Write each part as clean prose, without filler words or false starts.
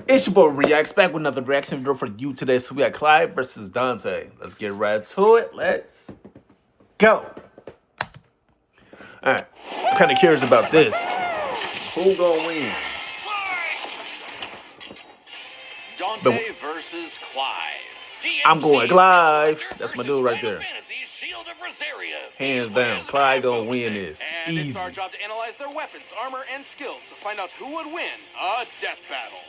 It's your boy Reacts back with another reaction video for you today. So we got Clive versus Dante. Let's get right to it. Let's go. Alright. I'm kind of curious about this. Who gonna win? Dante versus Clive. I'm going Clive. That's my dude right there. Hands down. Clive gonna win this. And Easy. it's our job to analyze their weapons, armor, and skills to find out who would win a death battle.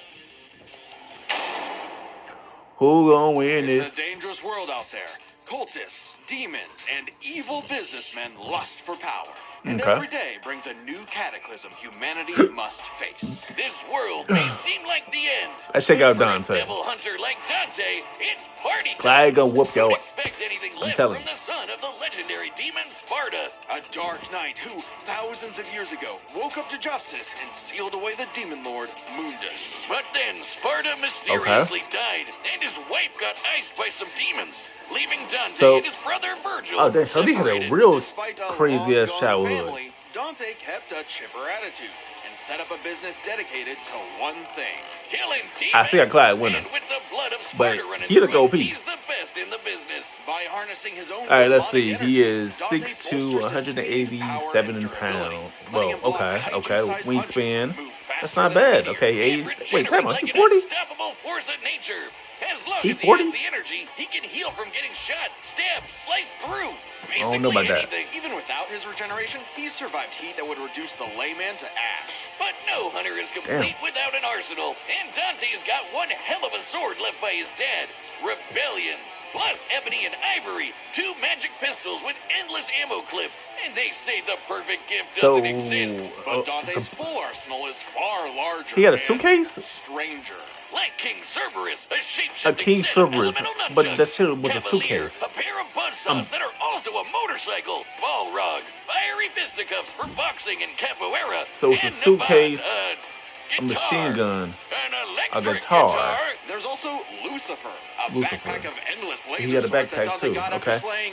Who gonna win It's this? a dangerous world out there. Cultists, demons, and evil businessmen lust for power. And Okay. every day brings a new cataclysm humanity must face. This world may seem like the end. Let's check out but for a Dante. devil hunter like Dante, it's party time. Clive gonna whoop your Don't ass. expect anything I'm less telling from the son of the legendary demon Sparta. A dark knight who, thousands of years ago, woke up to justice and sealed away the demon lord, Mundus. But then Sparta mysteriously died, and his wife got iced by some demons, leaving Dante So- and his brother Virgil Oh, damn. So they had a separated. real Despite a crazy ass long-gone childhood. family, Dante kept a chipper attitude and set up a business dedicated to one thing. Killing demons, I think Clive winning. and with the blood of But Sparta running he the through him, OP. he's the best in the business. By harnessing his own Alright, let's demonic see. He energy, is Dante 6'2", bolsters his speed, power, 187 and pounds. durability, Well, letting him block okay. kaiju-sized Wingspan. punches, move That's faster not than a bad. meteor, Okay, And wait, time regenerate on. like He an 40? unstoppable force of nature. As long He as he 40? has the energy, he can heal from getting shot, stabbed, sliced through. I don't know Basically about that. anything. Even without his regeneration, he survived heat that would reduce the layman to ash. But no hunter is complete without an arsenal. And Dante's got one hell of a sword left by his dad, Rebellion. Plus ebony and ivory, 2 magic pistols with endless ammo clips. And they say the perfect gift So, doesn't exist. But Dante's full arsenal is far larger. he got a and suitcase? stranger. Like King Cerberus, a A shape-shifting King set of Cerberus, elemental but nunchucks. that shit was a Cavalier, suitcase. a pair of buzzsaws that are also a motorcycle. Balrog, fiery fisticuffs for boxing and capoeira. So it's a and suitcase, Navad, a machine gun, an a electric guitar. There's also Lucifer, a Lucifer. backpack of endless laser He had a swords that backpack Dante too, got okay. after slaying.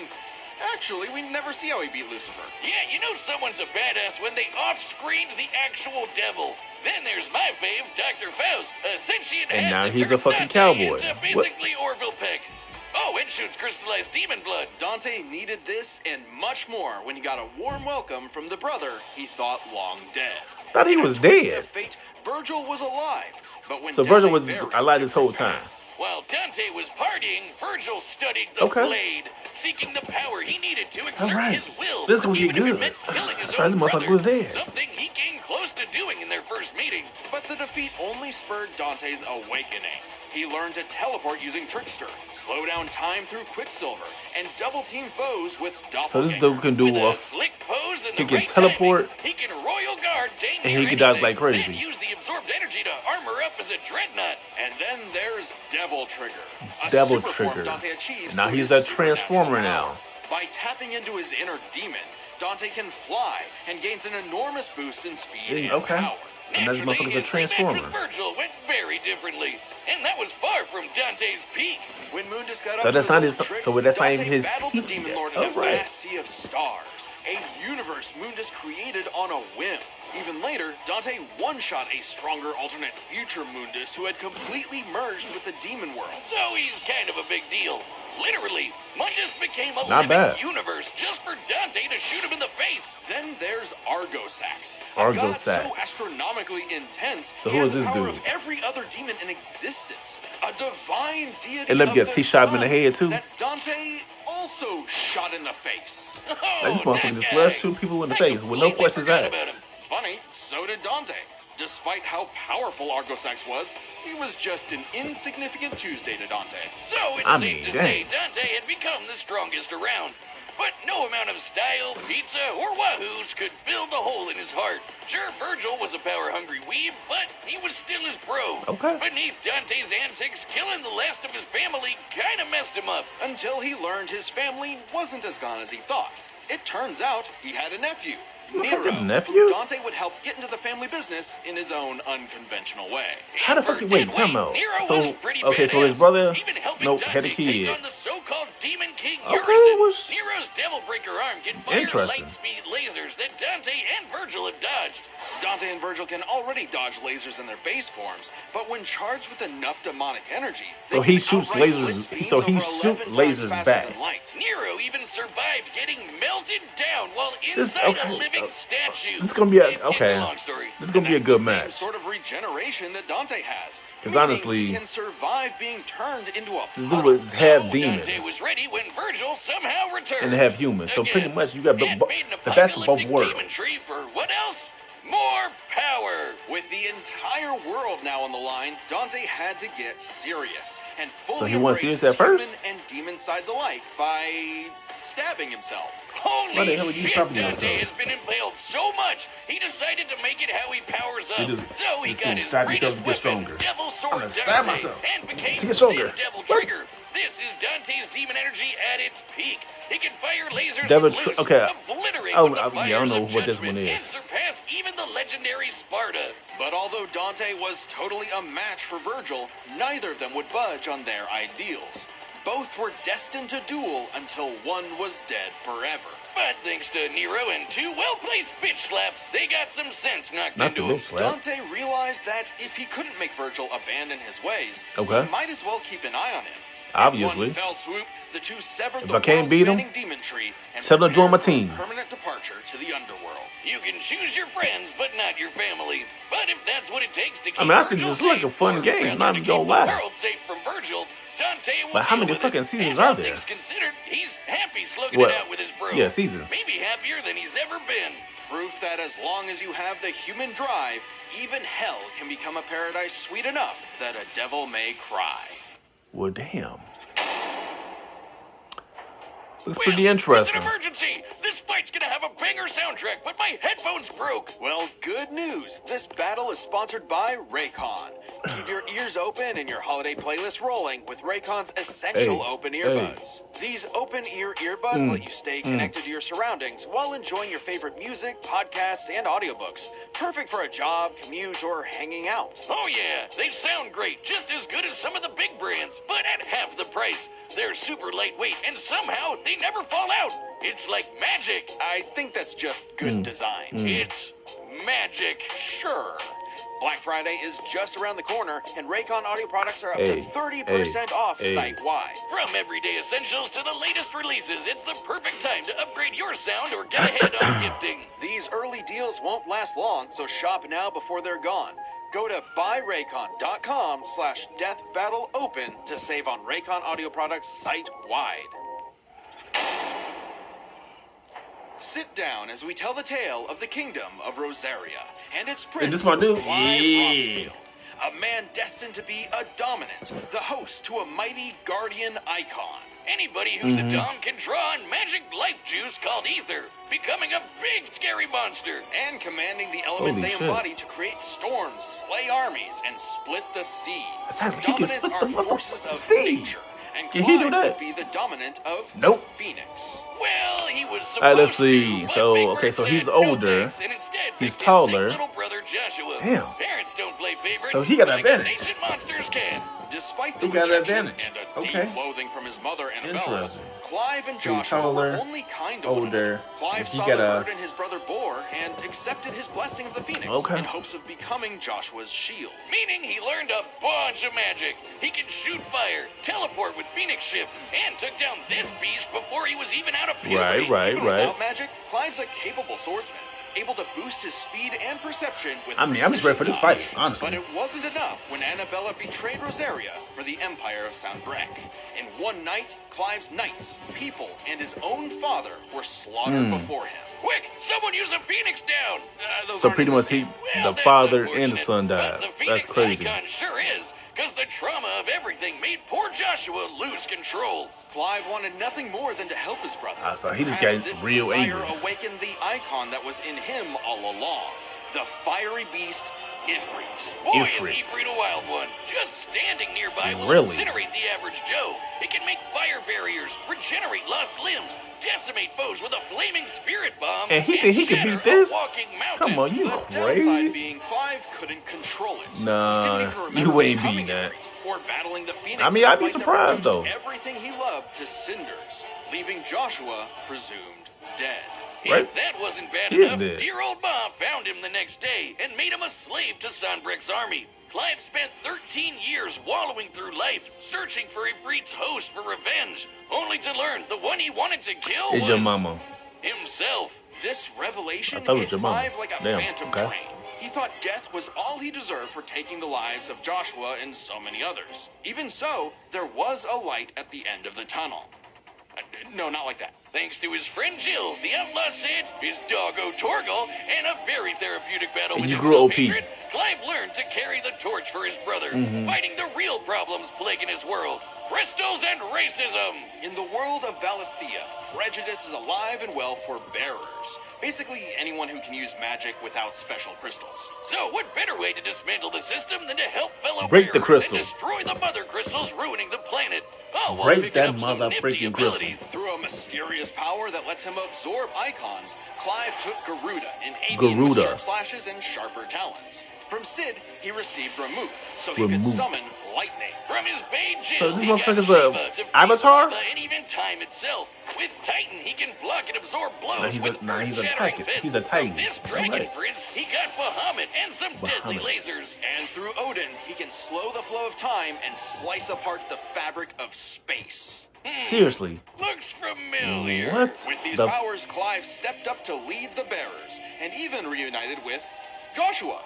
Actually, we never see how he beat Lucifer. Yeah, you know someone's a badass when they off-screened the actual devil. Then there's my fave, Dr. Faust, a sentient And hat now that he's a turns fucking Dante cowboy. into What? basically Orville Peck. Oh, and shoots crystallized demon blood. Dante needed this and much more when he got a warm welcome from the brother he thought long dead. Thought he In a was twist dead. of fate, Virgil was alive, but when So down Virgil a was very alive this whole different time. path. While Dante was partying, Virgil studied the Okay. blade, seeking the power he needed to exert Alright. his will. This gonna get even if good. it meant killing his I thought own this motherfucker brother, was dead. something he came close to doing in their first meeting. But the defeat only spurred Dante's awakening. He learned to teleport using Trickster, slow down time through Quicksilver, and double-team foes with So Doppelganger. this dude can do With a off. slick pose and He the can right teleport, timing, he can royal guard dang and he near can dodge anything, like crazy. Then use the absorbed energy to armor up as a dreadnought. And then there's Devil Trigger. A Devil super form Trigger. Dante achieves Now through he's his a transformer supernatural now. power. By tapping into his inner demon, Dante can fly and gains an enormous boost in speed and Okay. power. And this Naturally, motherfucker's a his rematch transformer. with Virgil went very differently, and that was far from Dante's peak. When Mundus got So up that's to not his his- old tricks, so that's not Dante even his battled the peak demon yet. lord in a Alright. vast sea of stars, a universe Mundus created on a whim. Even later, Dante one-shot a stronger alternate future Mundus who had completely merged with the demon world. So he's kind of a big deal. Literally, Mundus became a Not living bad. universe just for Dante to shoot him in the face. Then there's Argosax. Argosax. A god so astronomically intense, So he who had is the this power dude? of every other demon in existence. A divine deity And let me of guess, the he shot him in the sun head, too? that Dante also shot in the face. Oh, Like, this motherfucker that just guy. loves shooting people in the I face with no completely questions forgot asked. about him. Funny, so did Dante. Despite how powerful Argosax was, he was just an insignificant Tuesday to Dante. So it's I safe mean, to dang. say Dante had become the strongest around. But no amount of style, pizza, or wahoos could fill the hole in his heart. Sure, Virgil was a power-hungry weeb, but he was still his bro. Okay. Beneath Dante's antics, killing the last of his family kinda messed him up. Until he learned his family wasn't as gone as he thought. It turns out he had a nephew, Nero, Fucking nephew? who Dante would help get into the family business in his own unconventional way. How the And fuck for you wait? that Time way, out. Nero So was pretty okay, so his badass, brother, even helping nope, Dante had a take kid. on the so-called Demon King Okay, Urizen. was Nero's Devil Breaker arm can fire interesting. light speed lasers that Dante and Virgil have dodged. Dante and Virgil can already dodge lasers in their base forms, but when charged with enough demonic energy, So they he can shoots outright lasers. blitz beams So he over shoots 11 times lasers faster back. than light. Nero even survived getting melted down while This- inside okay, a living statue. This is gonna be a It's okay. a long story. This is gonna be a That's good the match. same sort of regeneration that Dante has. 'Cause Meaning honestly, he can survive being turned into a This puddle. dude was half So demon Dante was ready when Virgil somehow returned. and half human. So pretty Again, much you got and made an the best of both apocalyptic worlds. demon tree for what else? More power. With the entire world now on the line, Dante had to get serious and So fully he wasn't embrace serious his at first? human and demon sides alike by stabbing himself. Holy Why the hell would you shit, stop yourself? Dante has been impaled so much, he decided to make it how he powers up. just- So he just got gonna his stab greatest yourself to get weapon, stronger. Devil I'm Sword gonna stab Dante, myself and became to get stronger. Sin Devil What? Trigger. This is Dante's demon energy at its peak. He can fire lasers Devil with Tr- loose, okay. obliterate Oh, with the yeah, I don't fires know of what this judgment, one is. and surpass even the legendary Sparta. But although Dante was totally a match for Virgil, neither of them would budge on their ideals. Both were destined to duel until one was dead forever. But thanks to Nero and two well-placed bitch slaps, they got some sense knocked Not the into bitch them. slap. Dante realized that if he couldn't make Virgil abandon his ways, Okay. he might as well keep an eye on him. Obviously. In one fell swoop, the two severed If the I can't beat him, world-spanning demon tree and tell him to join my prepared for a team. permanent departure to the underworld. You can choose your friends, but not your family. But if that's what it takes to keep mean, I think Virgil this is like safe, a fun or game, rather not to even keep gonna the lie. world safe from Virgil, Dante will But how deal many with fucking it. seasons And are all there? things considered, he's happy slugging What? it out with his bro. Yeah, seasons. Maybe happier than he's ever been. Proof that as long as you have the human drive, even hell can become a paradise sweet enough that a devil may cry. Well, damn. Looks Whiz, pretty interesting. It's an emergency. This fight's gonna have a banger soundtrack, but my headphones broke. Well, good news. This battle is sponsored by Raycon. Keep your ears open and your holiday playlist rolling with Raycon's essential Hey, open hey. earbuds. These open ear earbuds let you stay connected to your surroundings while enjoying your favorite music, podcasts, and audiobooks. Perfect for a job, commute, or hanging out. Oh yeah, they sound great, just as good as some of the big brands, but at half the price. They're super lightweight, and somehow they never fall out. It's like magic. I think that's just good design. It's magic. Sure. Black Friday is just around the corner, and Raycon audio products are up Hey, to 30% off hey. site-wide. From everyday essentials to the latest releases, it's the perfect time to upgrade your sound or get ahead on gifting. These early deals won't last long, so shop now before they're gone. Go to buyraycon.com/deathbattleopen to save on Raycon audio products site-wide. Sit down as we tell the tale of the kingdom of Rosaria and its prince, this my dude? Clive Yeah. Rossfield, a man destined to be a dominant, the host to a mighty guardian icon. Anybody who's a Dom can draw on magic life juice called ether, becoming a big scary monster. And commanding the element Holy they shit. embody to create storms, slay armies, and split the sea. That's how he can Dominants split are the fucking forces of sea. nature, and Can he do Clive that? would be the dominant of Nope. the Phoenix. Well, he was supposed Alright, let's see. to. but So, Big okay, Bird so said he's no older. thanks, and instead He's picked his taller. sick little brother Joshua. Damn. Parents don't play favorites. So he got an like us advantage. ancient monsters can. Despite the He got an rejection advantage. and a Okay. deep loathing from his mother Annabella, Interesting. Clive and So he's Joshua were taller, only kind to older, one another. Clive he saw got the a- bird and his brother bore and accepted his blessing of the Phoenix Okay. in hopes of becoming Joshua's shield. Meaning he learned a bunch of magic. He could shoot fire, teleport with Phoenix Shift, and took down this beast before he was even out of puberty. Even without magic, Clive's a capable swordsman, able to boost his speed and perception with I mean, I'm just ready for this fight, precision honestly. But it wasn't enough when Annabella betrayed Rosaria for the Empire of Saint-Brec. In one night, Clive's knights, people, and his own father were slaughtered before him. Quick, someone use a Phoenix down! Those So aren't pretty in much this he, game. Well, the that's father and the unfortunate, son but died. the That's Phoenix crazy. icon sure is, because the trauma of everything made poor Joshua lose control. Clive wanted nothing more than to help his brother. Ah, so he just Perhaps got this real desire angry. awakened the icon that was in him all along. The fiery beast, Ifrit. Boy, Ifrit. is Ifrit a wild one. Just standing nearby will Really? incinerate the average Joe. It can make fire barriers, regenerate lost limbs, decimate foes with a flaming spirit bomb, And he can shatter beat this? a walking mountain. Come on, you The downside crazy? being Clive couldn't control it. Nah, He didn't even you remember ain't becoming beating that. Ifrit or battling the Phoenix. I mean, I'd be fight that surprised, reduced though. Everything he loved to cinders, leaving Joshua presumed dead. right? If that wasn't bad He is enough, dead. dear old Ma found him the next day and made him a slave to Sonbreck's army. Clive spent 13 years wallowing through life, searching for Ifrit's host for revenge, only to learn the one he wanted to kill Is was your mama? himself. This revelation I thought it was hit your mama. Clive like a Damn, phantom okay. train. He thought death was all he deserved for taking the lives of Joshua and so many others. Even so, there was a light at the end of the tunnel. No, not like that. Thanks to his friend Jill, the outlaw Sid, his doggo Torgal, and a very therapeutic battle And with you his grew OP. self-hatred, Clive learned to carry the torch for his brother, fighting the real problems plaguing his world. Crystals and racism! In the world of Valisthea, prejudice is alive and well for bearers. Basically, anyone who can use magic without special crystals. So what better way to dismantle the system than to help fellow Break the bearers crystal. and destroy the mother crystals ruining the planet? Oh, while Break picking that up some nifty mother-freaking crystal. abilities. Through a mysterious power that lets him absorb icons, Clive took Garuda, an avian with Garuda. sharp slashes and sharper talons. From Sid, he received Remove, so he could Remove. summon lightning. From his Bane So Jill, this he got motherfucker's Shiva a to freeze avatar? lava and even time itself. With Titan, he can block and absorb blows Now he's a- with now he's a earth-shattering Titan. fists. He's a Titan. From this Dragon Alright. Prince, he got Bahamut and some deadly Bahamut. lasers. And through Odin, he can slow the flow of time and slice apart the fabric of space. Seriously. Looks familiar. What? With these the powers, Clive stepped up to lead the bearers, and even reunited with Joshua,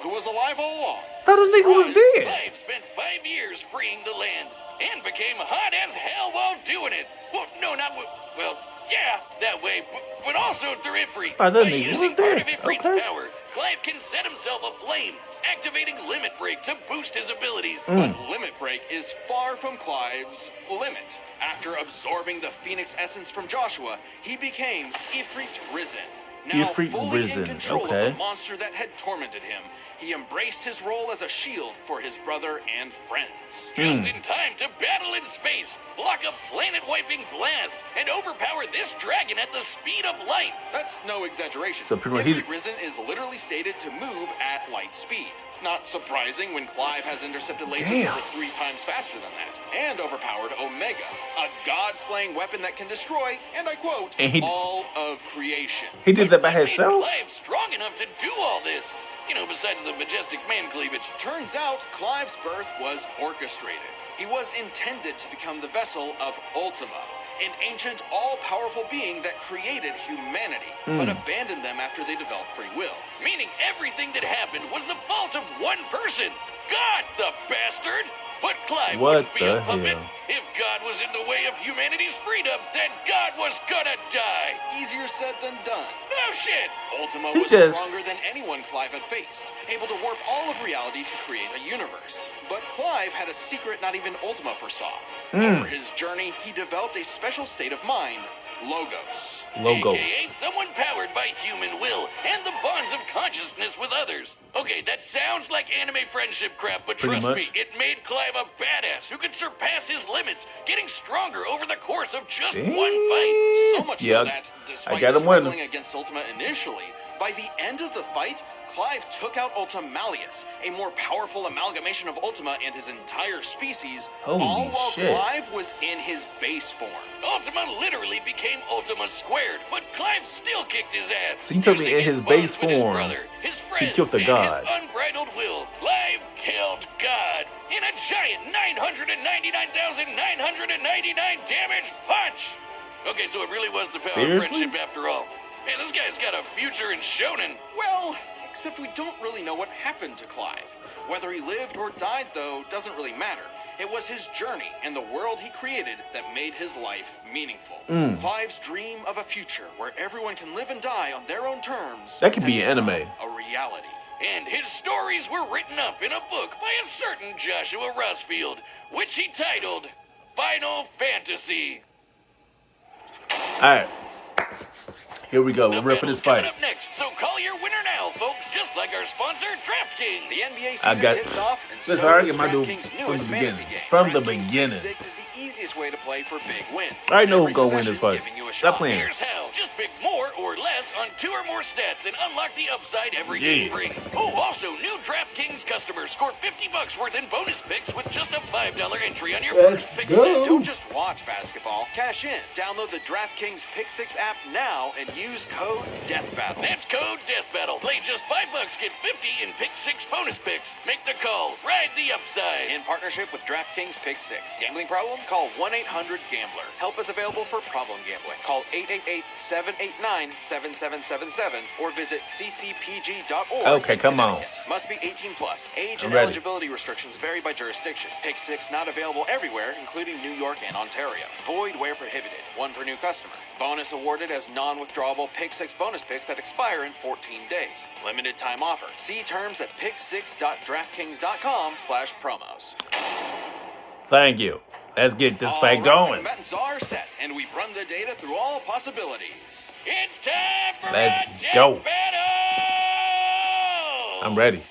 who was alive all along. thought this nigga was dead. Clive spent 5 years freeing the land and became hot as hell while doing it. Well, no, not well, yeah, that way, but also through Ifrit. Oh, that By nigga using was part dead. of Ifrit's Okay. power, Clive can set himself aflame, activating Limit Break to boost his abilities. But Limit Break is far from Clive's limit. After absorbing the Phoenix essence from Joshua, he became Ifrit Risen. Now Ifrit fully Risen, in control okay. of the monster that had tormented him, he embraced his role as a shield for his brother and friends. Just in time to battle in space, block a planet-wiping blast, and overpower this dragon at the speed of light. That's no exaggeration. So pretty much he- Ifrit Risen is literally stated to move at light speed. Not surprising when Clive has intercepted lasers Damn. over 3 times faster than that. And overpowered Omega, a god-slaying weapon that can destroy, and I quote, And he- all of creation. He did that by What made himself? Clive strong enough to do all this? You know, besides the majestic man cleavage. Turns out Clive's birth was orchestrated. He was intended to become the vessel of Ultima, an ancient, all-powerful being that created humanity, but abandoned them after they developed free will. Meaning everything that happened was the fault of one person. God, the bastard! But Clive What wouldn't be a the puppet. hell? If God was in the way of humanity's freedom, then God was gonna die. Easier said than done. Oh shit! Ultima He was just- stronger than anyone Clive had faced, able to warp all of reality to create a universe. But Clive had a secret not even Ultima foresaw. Over his journey, he developed a special state of mind, Logos. Logo. AKA someone powered by human will and the bonds of consciousness with others. Okay, that sounds like anime friendship crap, but Pretty trust much. me, it made Clive a badass who could surpass his limits, getting stronger over the course of just one fight. So much Yeah, so that, despite got him winning. struggling against Ultima initially, by the end of the fight, Clive took out Ultimalius, a more powerful amalgamation of Ultima and his entire species, Holy all while shit. Clive was in his base form. Ultima literally became Ultima squared, but Clive still kicked his ass. So you told me using in his bonds base with his form, brother, his friends, killed the and god. his unbridled will. Clive killed God in a giant 999,999 damage punch. Okay, so it really was the power Seriously? of friendship after all. Hey, this guy's got a future in shonen. Well, except we don't really know what happened to Clive. Whether he lived or died, though, doesn't really matter. It was his journey and the world he created that made his life meaningful. Clive's dream of a future where everyone can live and die on their own terms. That could be had an become anime. A reality. And his stories were written up in a book by a certain Joshua Rusfield, which he titled Final Fantasy. Alright. Here we go. The We're ready for this battle's coming fight. up next, so call your winner now, folks, just like our sponsor, DraftKings. The NBA I season got- tips off, and Listen, so I already does get my dude DraftKings' from newest the fantasy beginning. game. From the DraftKings Pick beginning. Six is the easiest way to play for big wins. I already know Every who's gonna win possession this fight. giving you a Stop shot. playing. Here's how. Just pick more or less on 2 or more stats and unlock the upside every Yeah. game brings. Oh, also, new DraftKings customers score $50 worth in bonus picks with just a $5 entry on your Let's first pick go. set. Don't just watch basketball. Cash in. Download the DraftKings Pick 6 app now and use code DEATHBATTLE. That's code DEATHBATTLE. Play just $5, get 50 in Pick 6 bonus picks. Make the call. Ride the upside. In partnership with DraftKings Pick 6. Gambling problem? Call 1-800-GAMBLER. Help is available for problem gambling. Call 888-789-7777 or visit ccpg.org. Okay, in come on. Connecticut. Must be 18 plus. Age I'm and ready. eligibility restrictions vary by jurisdiction. Pick 6 not available everywhere, including New York and Ontario. Void where prohibited. 1 per new customer. Bonus awarded as non-withdrawable Pick 6 bonus picks that expire in 14 days. Limited time offer. See terms at pick6.draftkings.com/promos. Thank you. Let's get this All fight right, going. The buttons are set, and we've run the data through all possibilities. It's time for Let's a death go. battle! I'm ready.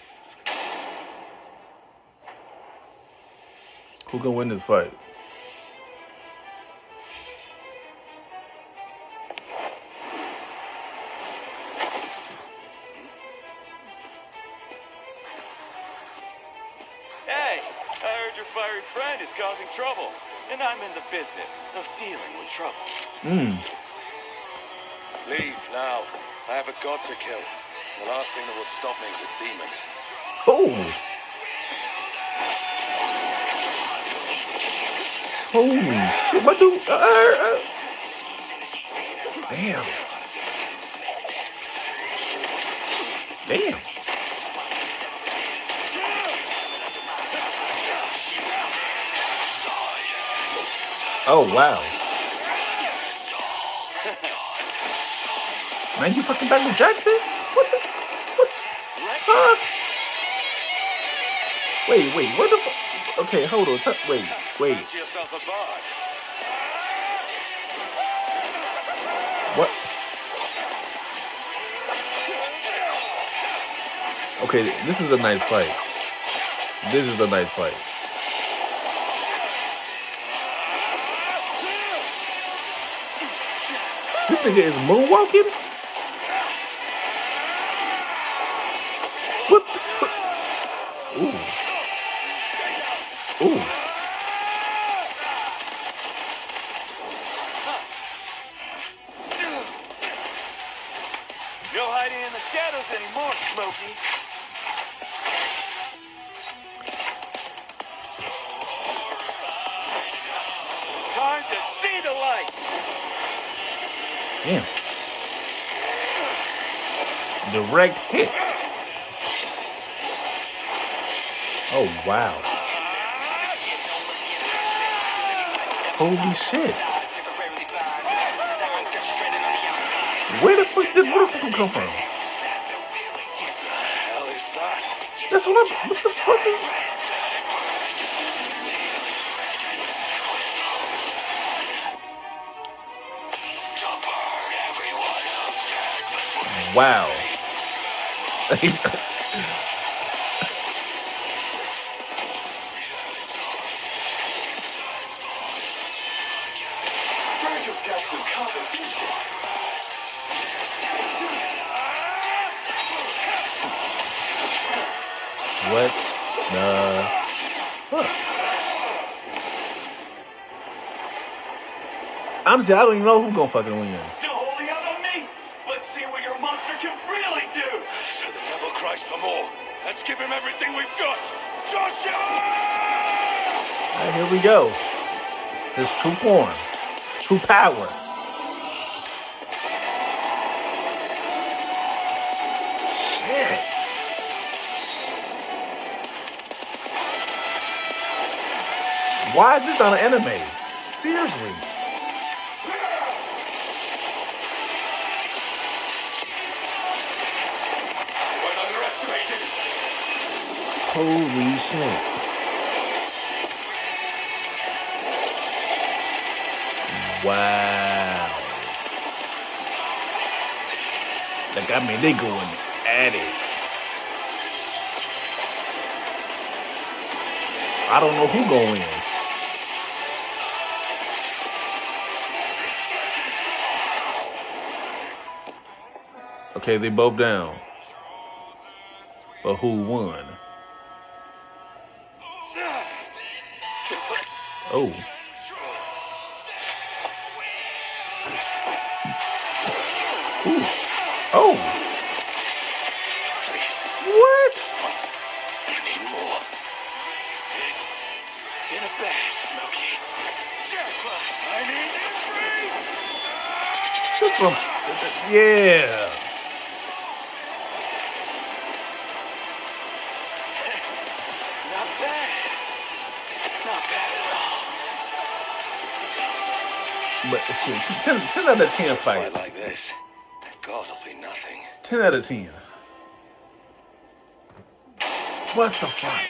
Who gonna win this fight? Hey, I heard your fiery friend is causing trouble, and I'm in the business of dealing with trouble. Leave now. I have a god to kill. The last thing that will stop me is a demon. Oh. Holy shit, my dude. Damn. Damn. Oh, wow. Man, you fucking Michael Jackson? What the fuck? Wait, what the fuck? Okay, hold on. Wait. Fancy yourself a bard. What? Okay, this is a nice fight. This nigga is moonwalking? What? Ooh. No hiding in the shadows anymore, Smokey. Time to see the light. Damn. Direct hit. Oh, wow. Holy shit. Where the fuck did this motorcycle come from? Hell is that? That's what the fuck is... Wow. Virgil's got some competition. What the fuck? Honestly, I don't even know who's gonna fucking win. Still holding out on me? Let's see what your monster can really do. So the devil cries for more. Let's give him everything we've got. Joshua! Alright, here we go. His true form. True power. Shit. Why is this on an anime? Seriously. We're underestimated. Holy shit. Wow. Like, I mean, they going at it. I don't know who gonna win. Okay, they both down. But who won? Oh. Ooh. Oh. What? I need more. It's in a bag, Smokey. Sure, Clive. I need This one. Yeah. Not bad. Not bad at all. But shit, 10 out of 10 fight. Fight like this, God will be nothing. 10 out of 10. What the fuck?